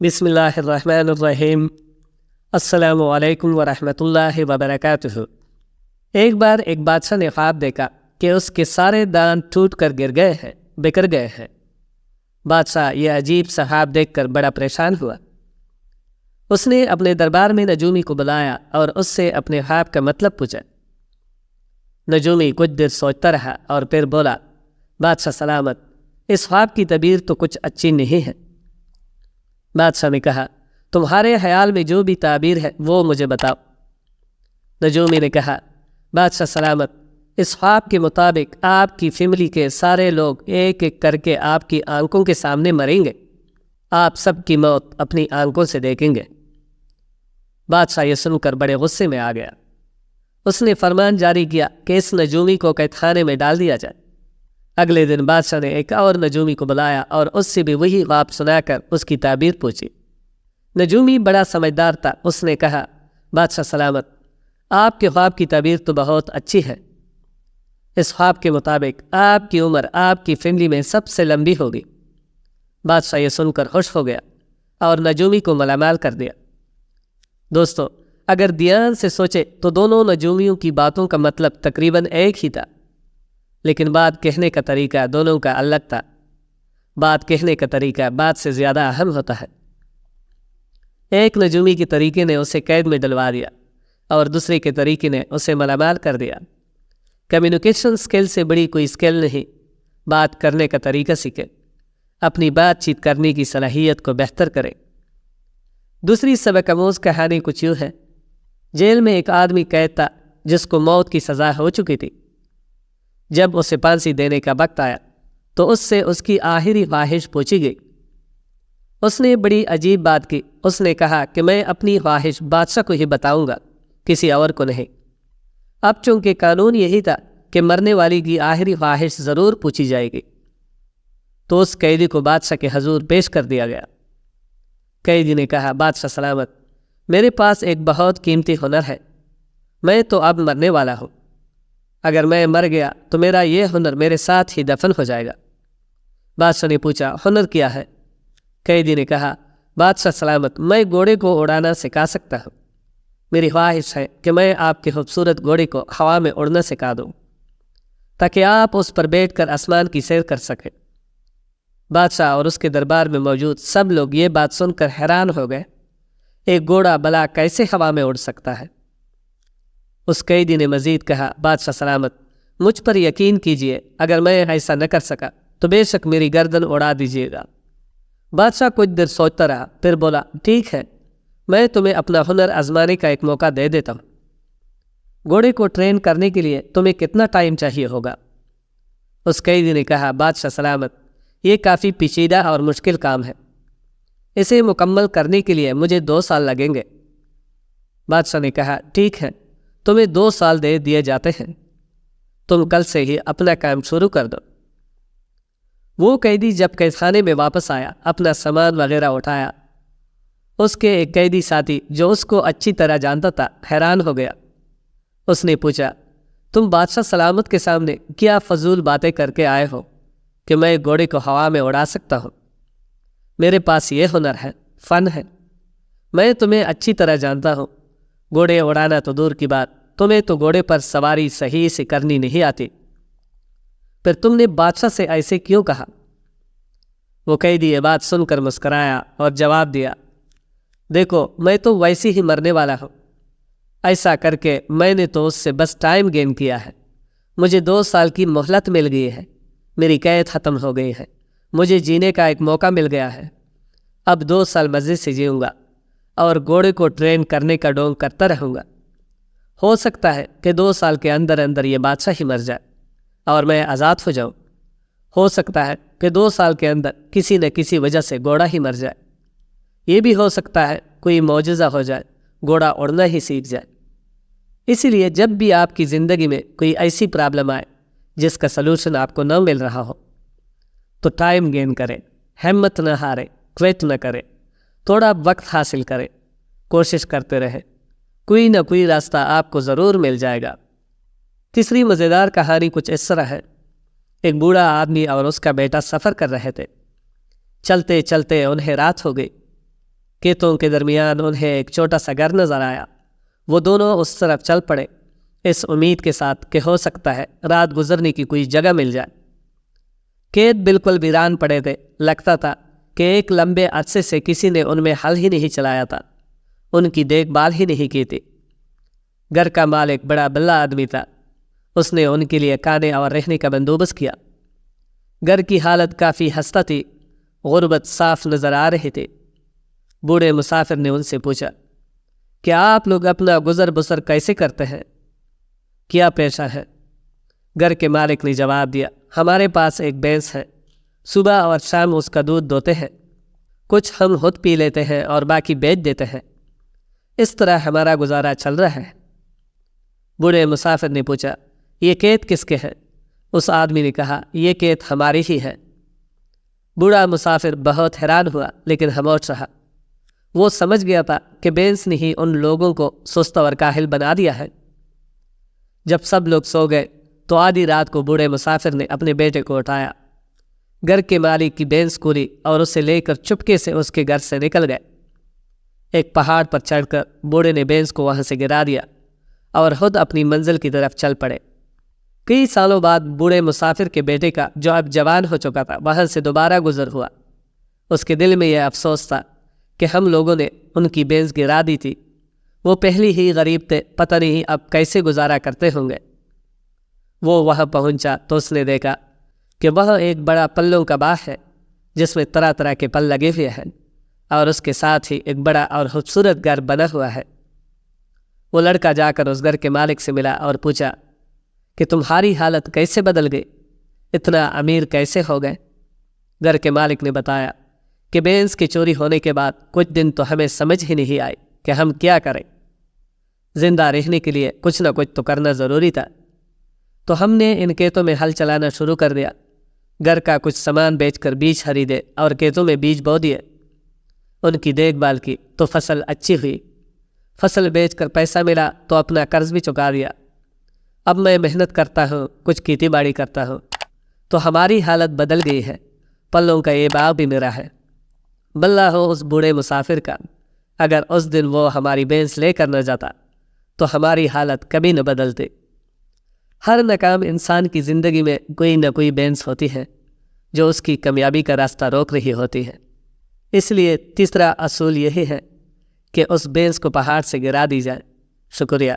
بسم اللہ الرحمن الرحیم۔ السلام علیکم ورحمۃ اللہ وبرکاتہ۔ ایک بار ایک بادشاہ نے خواب دیکھا کہ اس کے سارے دانت ٹوٹ کر گر گئے ہیں، بکھر گئے ہیں۔ بادشاہ یہ عجیب سا خواب دیکھ کر بڑا پریشان ہوا۔ اس نے اپنے دربار میں نجومی کو بلایا اور اس سے اپنے خواب کا مطلب پوچھا۔ نجومی کچھ دیر سوچتا رہا اور پھر بولا، بادشاہ سلامت، اس خواب کی تعبیر تو کچھ اچھی نہیں ہے۔ بادشاہ نے کہا، تمہارے خیال میں جو بھی تعبیر ہے وہ مجھے بتاؤ۔ نجومی نے کہا، بادشاہ سلامت، اس خواب کے مطابق آپ کی فیملی کے سارے لوگ ایک ایک کر کے آپ کی آنکھوں کے سامنے مریں گے۔ آپ سب کی موت اپنی آنکھوں سے دیکھیں گے۔ بادشاہ یہ سن کر بڑے غصے میں آ گیا۔ اس نے فرمان جاری کیا کہ اس نجومی کو قید خانے میں ڈال دیا جائے۔ اگلے دن بادشاہ نے ایک اور نجومی کو بلایا اور اس سے بھی وہی خواب سنا کر اس کی تعبیر پوچھی۔ نجومی بڑا سمجھدار تھا۔ اس نے کہا، بادشاہ سلامت، آپ کے خواب کی تعبیر تو بہت اچھی ہے۔ اس خواب کے مطابق آپ کی عمر آپ کی فیملی میں سب سے لمبی ہوگی۔ بادشاہ یہ سن کر خوش ہو گیا اور نجومی کو ملامال کر دیا۔ دوستو، اگر دھیان سے سوچے تو دونوں نجومیوں کی باتوں کا مطلب تقریباً ایک ہی تھا، لیکن بات کہنے کا طریقہ دونوں کا الگ تھا۔ بات کہنے کا طریقہ بات سے زیادہ اہم ہوتا ہے۔ ایک نجومی کے طریقے نے اسے قید میں ڈلوا دیا اور دوسرے کے طریقے نے اسے ملامال کر دیا۔ کمیونیکیشن سکل سے بڑی کوئی سکل نہیں۔ بات کرنے کا طریقہ سیکھیں، اپنی بات چیت کرنے کی صلاحیت کو بہتر کریں۔ دوسری سبق آموز کہانی کچھ یوں ہے۔ جیل میں ایک آدمی قید تھا جس کو موت کی سزا ہو چکی تھی۔ جب اسے پھانسی دینے کا وقت آیا تو اس سے اس کی آخری خواہش پوچھی گئی۔ اس نے بڑی عجیب بات کی۔ اس نے کہا کہ میں اپنی خواہش بادشاہ کو ہی بتاؤں گا، کسی اور کو نہیں۔ اب چونکہ قانون یہی تھا کہ مرنے والی کی آخری خواہش ضرور پوچھی جائے گی، تو اس قیدی کو بادشاہ کے حضور پیش کر دیا گیا۔ قیدی نے کہا، بادشاہ سلامت، میرے پاس ایک بہت قیمتی ہنر ہے۔ میں تو اب مرنے والا ہوں۔ اگر میں مر گیا تو میرا یہ ہنر میرے ساتھ ہی دفن ہو جائے گا۔ بادشاہ نے پوچھا، ہنر کیا ہے؟ قیدی نے کہا، بادشاہ سلامت، میں گھوڑے کو اڑانا سکھا سکتا ہوں۔ میری خواہش ہے کہ میں آپ کے خوبصورت گھوڑے کو ہوا میں اڑنا سکھا دوں تاکہ آپ اس پر بیٹھ کر آسمان کی سیر کر سکیں۔ بادشاہ اور اس کے دربار میں موجود سب لوگ یہ بات سن کر حیران ہو گئے۔ ایک گھوڑا بھلا کیسے ہوا میں اڑ سکتا ہے؟ اس قیدی نے مزید کہا، بادشاہ سلامت، مجھ پر یقین کیجئے، اگر میں ایسا نہ کر سکا تو بے شک میری گردن اڑا دیجیے گا۔ بادشاہ کچھ دیر سوچتا رہا، پھر بولا، ٹھیک ہے، میں تمہیں اپنا ہنر آزمانے کا ایک موقع دے دیتا ہوں۔ گھوڑے کو ٹرین کرنے کے لیے تمہیں کتنا ٹائم چاہیے ہوگا؟ اس قیدی نے کہا، بادشاہ سلامت، یہ کافی پیچیدہ اور مشکل کام ہے۔ اسے مکمل کرنے کے لیے مجھے 2 سال لگیں گے۔ بادشاہ نے کہا، ٹھیک ہے، تمہیں 2 سال دے دیے جاتے ہیں۔ تم کل سے ہی اپنا کام شروع کر دو۔ وہ قیدی جب قید خانے میں واپس آیا، اپنا سامان وغیرہ اٹھایا۔ اس کے ایک قیدی ساتھی جو اس کو اچھی طرح جانتا تھا حیران ہو گیا۔ اس نے پوچھا، تم بادشاہ سلامت کے سامنے کیا فضول باتیں کر کے آئے ہو کہ میں گھوڑے کو ہوا میں اڑا سکتا ہوں؟ میرے پاس یہ ہنر ہے، فن ہے۔ میں تمہیں اچھی طرح جانتا ہوں۔ گھوڑے اڑانا تو دور کی بات، تمہیں تو گھوڑے پر سواری صحیح سے کرنی نہیں آتی۔ پھر تم نے بادشاہ سے ایسے کیوں کہا؟ وہ قیدی یہ بات سن کر مسکرایا اور جواب دیا، دیکھو، میں تو ویسے ہی مرنے والا ہوں۔ ایسا کر کے میں نے تو اس سے بس ٹائم گین کیا ہے۔ مجھے 2 سال کی مہلت مل گئی ہے۔ میری قید ختم ہو گئی ہے۔ مجھے جینے کا ایک موقع مل گیا ہے۔ اب 2 سال مزے سے جیوں گا اور گھوڑے کو ٹرین کرنے کا ڈھونگ کرتا رہوں گا۔ ہو سکتا ہے کہ 2 سال کے اندر اندر یہ بادشاہ ہی مر جائے اور میں آزاد ہو جاؤں۔ ہو سکتا ہے کہ 2 سال کے اندر کسی نہ کسی وجہ سے گھوڑا ہی مر جائے۔ یہ بھی ہو سکتا ہے کوئی معجزہ ہو جائے، گھوڑا اڑنا ہی سیکھ جائے۔ اسی لیے جب بھی آپ کی زندگی میں کوئی ایسی پرابلم آئے جس کا سلوشن آپ کو نہ مل رہا ہو، تو ٹائم گین کریں، ہمت نہ ہاریں، کوئٹ نہ کریں، تھوڑا وقت حاصل کریں، کوشش کرتے رہیں، کوئی نہ کوئی راستہ آپ کو ضرور مل جائے گا۔ تیسری مزیدار کہانی کچھ اس طرح ہے۔ ایک بوڑھا آدمی اور اس کا بیٹا سفر کر رہے تھے۔ چلتے چلتے انہیں رات ہو گئی۔ کھیتوں کے درمیان انہیں ایک چھوٹا سا گھر نظر آیا۔ وہ دونوں اس طرف چل پڑے، اس امید کے ساتھ کہ ہو سکتا ہے رات گزرنے کی کوئی جگہ مل جائے۔ کھیت بالکل ویران پڑے تھے، لگتا تھا کہ ایک لمبے عرصے سے کسی نے ان میں ہل ہی نہیں چلایا تھا، ان کی دیکھ بھال ہی نہیں کی تھی۔ گھر کا مالک بڑا بلّا آدمی تھا، اس نے ان کے لیے کھانے اور رہنے کا بندوبست کیا۔ گھر کی حالت کافی خستہ تھی، غربت صاف نظر آ رہی تھی۔ بوڑھے مسافر نے ان سے پوچھا، کیا آپ لوگ اپنا گزر بسر کیسے کرتے ہیں؟ کیا پیشہ ہے؟ گھر کے مالک نے جواب دیا، ہمارے پاس ایک بھینس ہے، صبح اور شام اس کا دودھ دوتے ہیں، کچھ ہم خود پی لیتے ہیں اور باقی بیچ دیتے ہیں، اس طرح ہمارا گزارا چل رہا ہے۔ بوڑھے مسافر نے پوچھا، یہ کھیت کس کے ہیں؟ اس آدمی نے کہا، یہ کھیت ہماری ہی ہے۔ بوڑھا مسافر بہت حیران ہوا لیکن خاموش رہا۔ وہ سمجھ گیا تھا کہ بھینس نے ہی ان لوگوں کو سست اور کاہل بنا دیا ہے۔ جب سب لوگ سو گئے تو آدھی رات کو بوڑھے مسافر نے اپنے بیٹے کو اٹھایا، گھر کے مالک کی بھینس کھولی اور اسے لے کر چپکے سے اس کے گھر سے نکل گئے۔ ایک پہاڑ پر چڑھ کر بوڑھے نے بھینس کو وہاں سے گرا دیا اور خود اپنی منزل کی طرف چل پڑے۔ کئی سالوں بعد بوڑھے مسافر کے بیٹے کا، جو اب جوان ہو چکا تھا، وہاں سے دوبارہ گزر ہوا۔ اس کے دل میں یہ افسوس تھا کہ ہم لوگوں نے ان کی بھینس گرا دی تھی، وہ پہلی ہی غریب تھے، پتہ نہیں اب کیسے گزارا کرتے ہوں گے۔ وہ وہاں پہنچا تو اس نے دیکھا کہ وہاں ایک بڑا پلوں کا باغ ہے جس میں طرح طرح کے پھل لگے ہوئے ہیں، اور اس کے ساتھ ہی ایک بڑا اور خوبصورت گھر بنا ہوا ہے۔ وہ لڑکا جا کر اس گھر کے مالک سے ملا اور پوچھا کہ تمہاری حالت کیسے بدل گئی، اتنا امیر کیسے ہو گئے؟ گھر کے مالک نے بتایا کہ بھینس کی چوری ہونے کے بعد کچھ دن تو ہمیں سمجھ ہی نہیں آئی کہ ہم کیا کریں، زندہ رہنے کے لیے کچھ نہ کچھ تو کرنا ضروری تھا، تو ہم نے ان کھیتوں میں ہل چلانا شروع کر دیا، گھر کا کچھ سامان بیچ کر بیج خریدے اور کھیتوں میں بیج بو دیے، ان کی دیکھ بھال کی تو فصل اچھی ہوئی، فصل بیچ کر پیسہ ملا تو اپنا قرض بھی چکا دیا۔ اب میں محنت کرتا ہوں، کچھ کھیتی باڑی کرتا ہوں، تو ہماری حالت بدل گئی ہے، پلوں کا یہ باغ بھی میرا ہے۔ بلّا ہو اس بوڑھے مسافر کا، اگر اس دن وہ ہماری بھینس لے کر نہ جاتا تو ہماری حالت کبھی نہ بدلتی۔ ہر ناکام انسان کی زندگی میں کوئی نہ کوئی بھینس ہوتی ہے جو اس کی کامیابی کا راستہ روک رہی ہوتی ہے۔ اس لیے تیسرا اصول یہی ہے کہ اس بھینس کو پہاڑ سے گرا دی جائے۔ شکریہ۔